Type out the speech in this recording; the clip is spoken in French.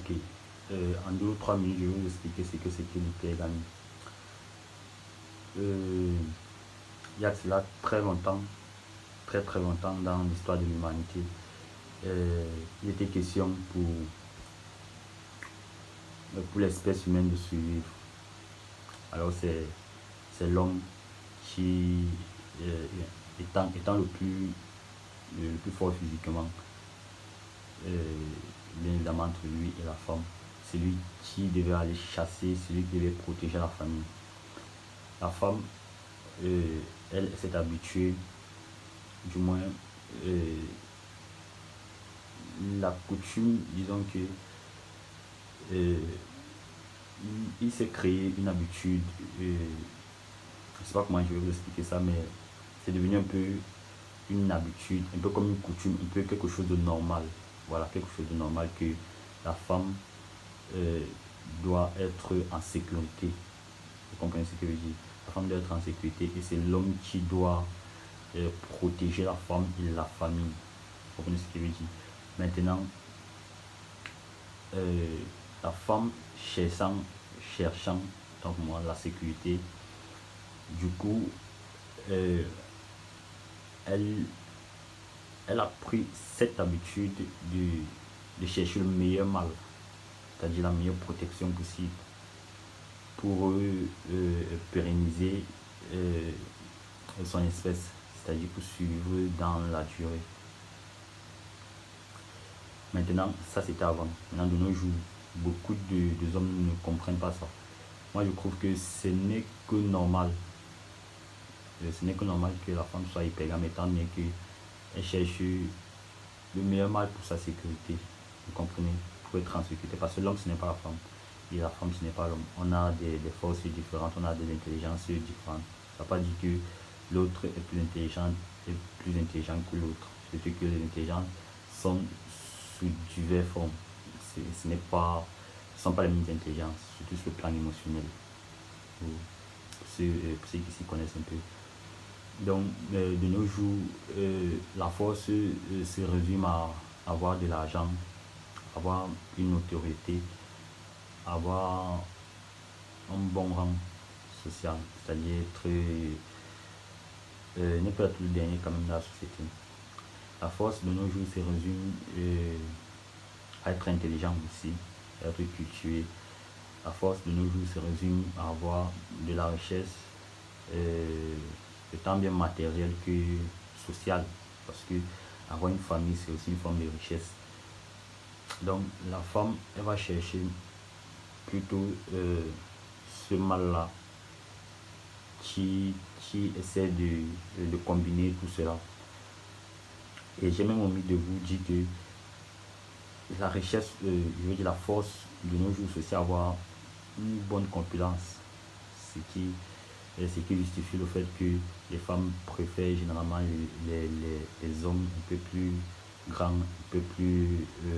Ok. En 2 ou 3 minutes, je vais vous expliquer ce que c'est que l'hypergamie. Il y a cela très longtemps, très longtemps dans l'histoire de l'humanité, il était question pour l'espèce humaine de survivre. Alors c'est l'homme qui, étant le plus fort physiquement, bien évidemment entre lui et la femme, c'est lui qui devait aller chasser, celui qui devait protéger la famille. La femme, elle s'est habituée, du moins la coutume, disons que il s'est créé une habitude, je ne sais pas comment je vais vous expliquer ça, mais c'est devenu un peu une habitude, un peu comme une coutume, un peu quelque chose de normal. Voilà, quelque chose de normal que la femme doit être en sécurité. Vous comprenez ce que je veux dire? La femme doit être en sécurité et c'est l'homme qui doit protéger la femme et la famille. Vous comprenez ce que je veux dire? Maintenant, la femme cherchant donc moi la sécurité, du coup elle a pris cette habitude de chercher le meilleur mal, c'est-à-dire la meilleure protection possible pour pérenniser son espèce, c'est-à-dire pour survivre dans la durée. Maintenant, ça c'était avant. Maintenant, de nos jours, beaucoup de hommes ne comprennent pas ça. Moi, je trouve que ce n'est que normal. Ce n'est que normal que la femme soit hypergame, étant donné qu'elle cherche le meilleur mal pour sa sécurité. Vous comprenez? Pour être en sécurité. Parce que l'homme, ce n'est pas la femme. Et la femme, ce n'est pas l'homme. On a des forces différentes, on a des intelligences différentes. Ça ne veut pas dire que l'autre est plus intelligent que l'autre. C'est que les intelligences sont sous diverses formes. Ce ne sont pas les mêmes intelligences, surtout sur le plan émotionnel. Pour ceux qui s'y connaissent un peu. Donc, de nos jours, la force se résume à avoir de l'argent, avoir une autorité, avoir un bon rang social, c'est-à-dire ne pas être le dernier quand même dans la société. La force de nos jours se résume à être intelligent aussi, à être cultivé. La force de nos jours se résume à avoir de la richesse, tant bien matérielle que sociale, parce que avoir une famille, c'est aussi une forme de richesse. Donc la femme, elle va chercher plutôt ce mal-là qui essaie de combiner tout cela. Et j'ai même envie de vous dire que la richesse, je veux dire la force de nos jours, c'est aussi avoir une bonne compétence, ce qui justifie le fait que les femmes préfèrent généralement les hommes un peu plus grands, un peu plus